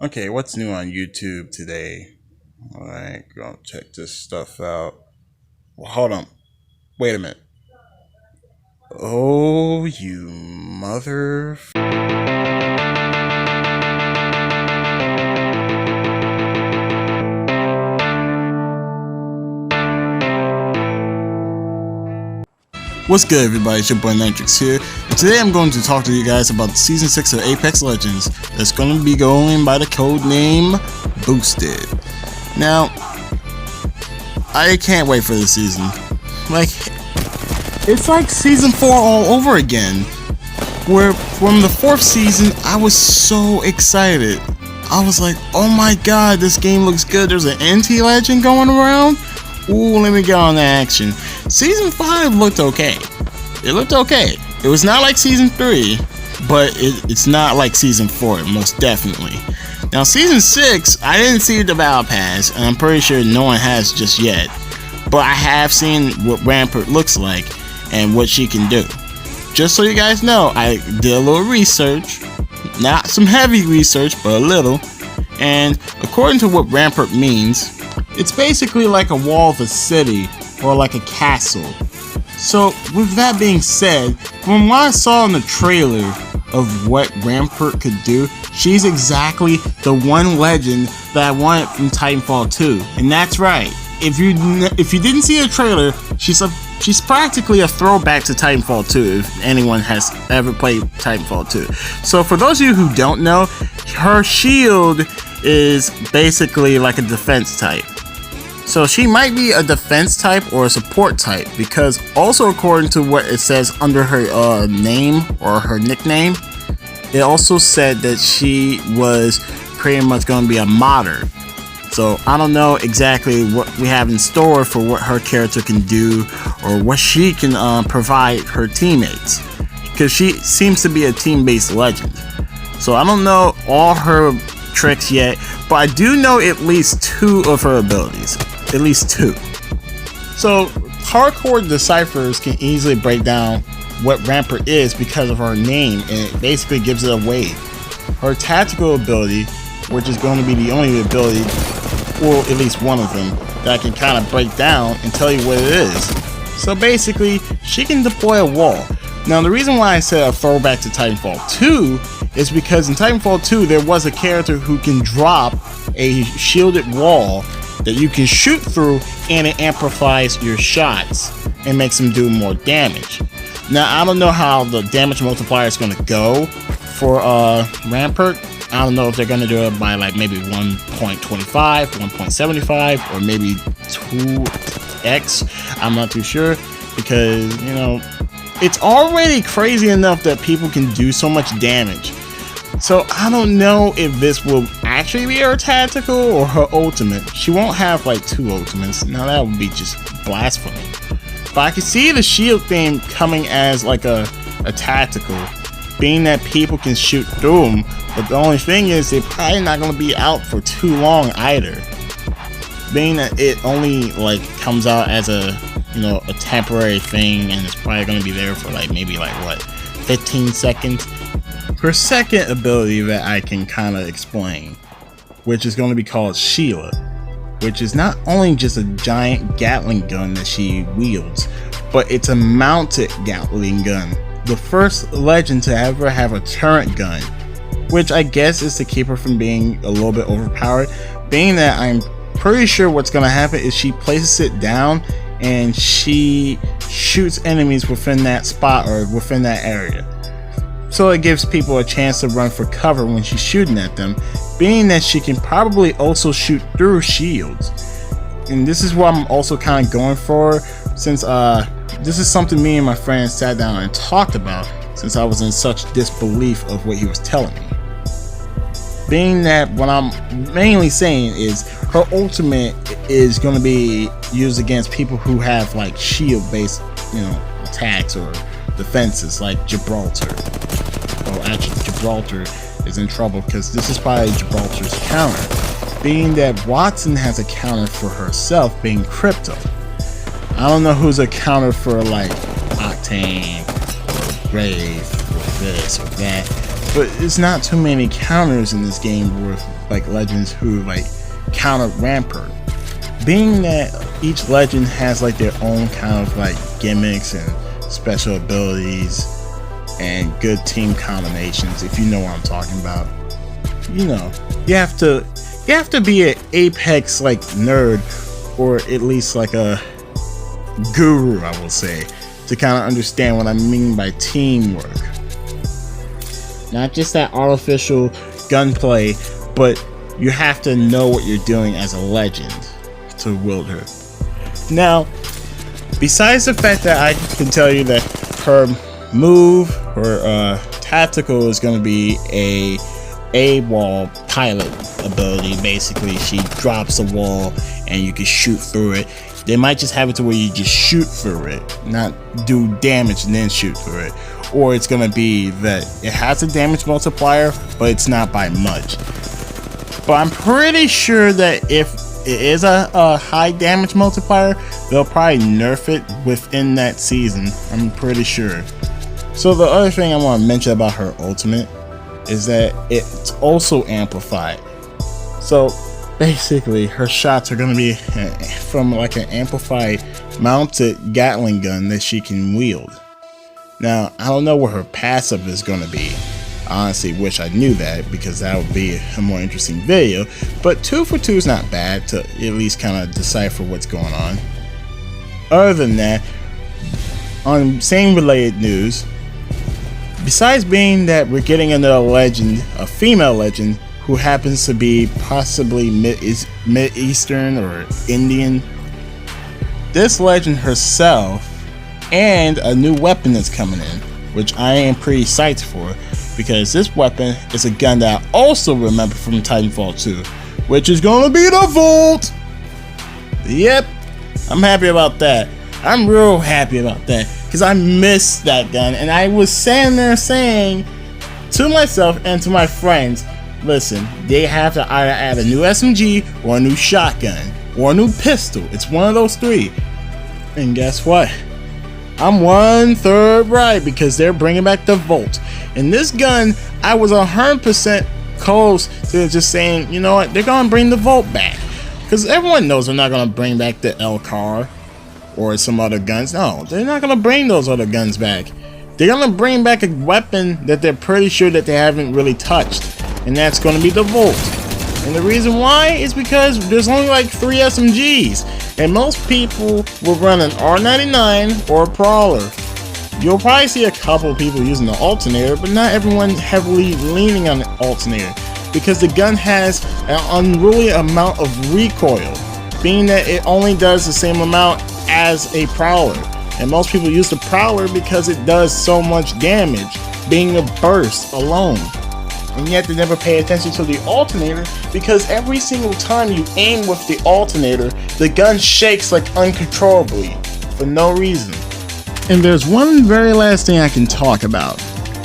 Okay, what's new on YouTube today? Alright, go check this stuff out. Well, hold on. Wait a minute. Oh, you mother... What's good, everybody? It's your boy Nitrix here, and today I'm going to talk to you guys about the Season 6 of Apex Legends that's going to be going by the code name Boosted. Now, I can't wait for this season. It's like Season 4 all over again, where from the 4th season, I was so excited. I was like, oh my god, this game looks good. There's an anti-legend going around? Ooh, let me get on the action. Season 5 looked okay. It looked okay. It was not like Season 3, but it's not like Season 4, most definitely. Now, Season 6, I didn't see the Battle Pass, and I'm pretty sure no one has just yet. But I have seen what Rampart looks like and what she can do. Just so you guys know, I did a little research. Not some heavy research, but a little. And according to what Rampart means, it's basically like a wall of a city or like a castle. So with that being said, from what I saw in the trailer of what Rampart could do, she's exactly the one legend that I wanted from Titanfall 2. And that's right. If you didn't see the trailer, she's practically a throwback to Titanfall 2 if anyone has ever played Titanfall 2. So for those of you who don't know, her shield is basically like a defense type. So she might be a defense type or a support type, because also according to what it says under her name or her nickname, it also said that she was pretty much going to be a modder. So I don't know exactly what we have in store for what her character can do or what she can provide her teammates, because she seems to be a team-based legend. So I don't know all her tricks yet, but I do know at least 2 of her abilities. At least 2. So hardcore deciphers can easily break down what Rampart is because of her name, and it basically gives it away. Her tactical ability, which is going to be the only ability, or at least one of them, that I can kind of break down and tell you what it is. So basically, she can deploy a wall. Now the reason why I said a throwback to Titanfall 2 is because in Titanfall 2 there was a character who can drop a shielded wall that you can shoot through, and it amplifies your shots and makes them do more damage. Now I don't know how the damage multiplier is going to go for Rampart. I don't know if they're going to do it by like maybe 1.25, 1.75, or maybe 2x. I'm not too sure, because you know it's already crazy enough that people can do so much damage. So I don't know if this will actually be her tactical or her ultimate. She won't have like 2 ultimates. Now that would be just blasphemy. But I can see the shield thing coming as like a tactical, being that people can shoot through them. But the only thing is they're probably not going to be out for too long either. Being that it only like comes out as a temporary thing, and it's probably going to be there for like maybe like what, 15 seconds. Her second ability that I can kind of explain, which is going to be called Sheila, which is not only just a giant Gatling gun that she wields, but it's a mounted Gatling gun. The first legend to ever have a turret gun, which I guess is to keep her from being a little bit overpowered. Being that I'm pretty sure what's going to happen is she places it down and she shoots enemies within that spot or within that area. So it gives people a chance to run for cover when she's shooting at them, being that she can probably also shoot through shields. And this is what I'm also kind of going for, since this is something me and my friends sat down and talked about, since I was in such disbelief of what he was telling me. Being that what I'm mainly saying is her ultimate is going to be used against people who have like shield based attacks or defenses, like Gibraltar. Well, actually Gibraltar is in trouble because this is probably Gibraltar's counter, being that Watson has a counter for herself, being Crypto. I don't know who's a counter for like Octane or Grave or this or that, but it's not too many counters in this game with like legends who like counter Rampart. Being that each legend has like their own kind of like gimmicks and special abilities and good team combinations, if you know what I'm talking about. You know, you have to be an Apex like nerd, or at least like a guru, I will say, to kind of understand what I mean by teamwork. Not just that artificial gunplay, but you have to know what you're doing as a legend to wield her. Now, besides the fact that I can tell you that her move or tactical is going to be a wall pilot ability. Basically, she drops a wall and you can shoot through it. They might just have it to where you just shoot through it, not do damage and then shoot through it. Or it's going to be that it has a damage multiplier, but it's not by much. But I'm pretty sure that if it is a high damage multiplier, they'll probably nerf it within that season. I'm pretty sure. So the other thing I want to mention about her ultimate is that it's also amplified. So basically her shots are going to be from like an amplified mounted Gatling gun that she can wield. Now, I don't know what her passive is going to be. I honestly wish I knew that, because that would be a more interesting video, but 2 for 2 is not bad to at least kind of decipher what's going on. Other than that, on same related news, besides being that we're getting another legend, a female legend, who happens to be possibly Mid-Eastern or Indian, this legend herself, and a new weapon that's coming in, which I am pretty psyched for, because this weapon is a gun that I also remember from Titanfall 2, which is gonna be the Volt! Yep, I'm happy about that. I'm real happy about that, because I missed that gun, and I was standing there saying to myself and to my friends, listen, they have to either add a new SMG, or a new shotgun, or a new pistol. It's one of those three. And guess what? I'm 1/3 right, because they're bringing back the Volt. And this gun, I was 100% close to just saying, you know what, they're gonna bring the Volt back. Because everyone knows they're not gonna bring back the L-Car or some other guns. No, they're not gonna bring those other guns back. They're gonna bring back a weapon that they're pretty sure that they haven't really touched, and that's gonna be the Volt. And the reason why is because there's only like 3 SMGs, and most people will run an R99 or a Prowler. You'll probably see a couple of people using the alternator, but not everyone heavily leaning on the alternator, because the gun has an unruly amount of recoil, being that it only does the same amount as a Prowler. And most people use the Prowler because it does so much damage, being a burst alone. And yet they never pay attention to the alternator, because every single time you aim with the alternator, the gun shakes like uncontrollably for no reason. And there's one very last thing I can talk about,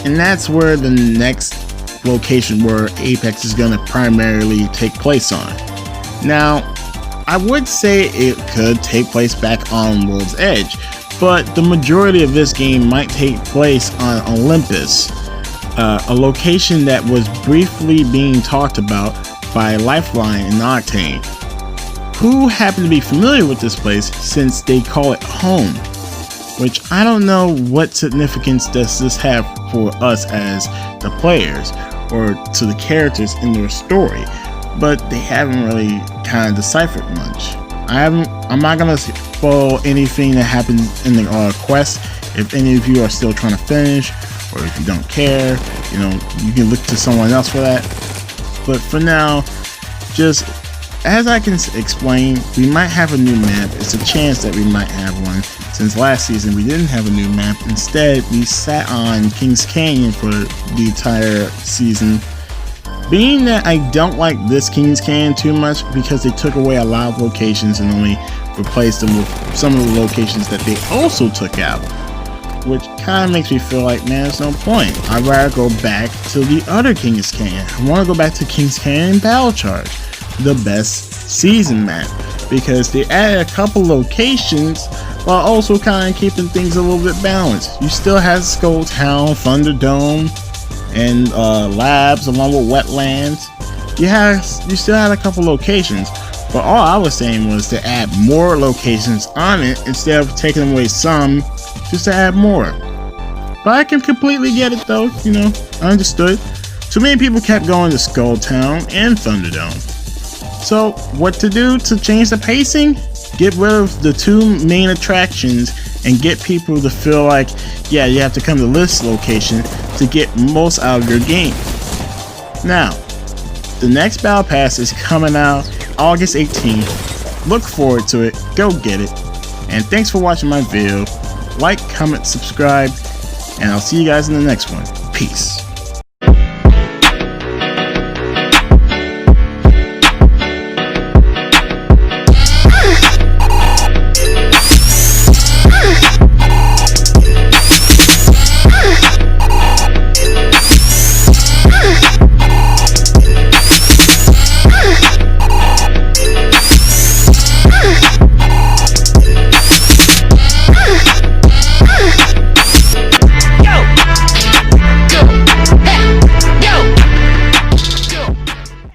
and that's where the next location where Apex is going to primarily take place on. Now, I would say it could take place back on World's Edge, but the majority of this game might take place on Olympus, a location that was briefly being talked about by Lifeline and Octane, who happen to be familiar with this place since they call it home. Which I don't know what significance does this have for us as the players, or to the characters in their story, but they haven't really kind of deciphered much. I'm not gonna spoil anything that happens in the quest. If any of you are still trying to finish, or if you don't care, you know, you can look to someone else for that. But for now, just as I can explain, we might have a new map. It's a chance that we might have one, since last season we didn't have a new map. Instead, we sat on Kings Canyon for the entire season. Being that I don't like this Kings Canyon too much, because they took away a lot of locations and only replaced them with some of the locations that they also took out, which kind of makes me feel like, man, there's no point. I'd rather go back to the other Kings Canyon. I want to go back to Kings Canyon Battle Charge, the best season map, because they added a couple locations while also kind of keeping things a little bit balanced. You still have Skull Town, Thunderdome, and labs along with wetlands. You still had a couple locations, but all I was saying was to add more locations on it instead of taking away some just to add more. But I can completely get it though, you know, I understood. Too many people kept going to Skull Town and Thunderdome. So what to do to change the pacing? Get rid of the two main attractions and get people to feel like, yeah, you have to come to this location to get most out of your game. Now, the next Battle Pass is coming out August 18th. Look forward to it. Go get it. And thanks for watching my video. Like, comment, subscribe, and I'll see you guys in the next one. Peace.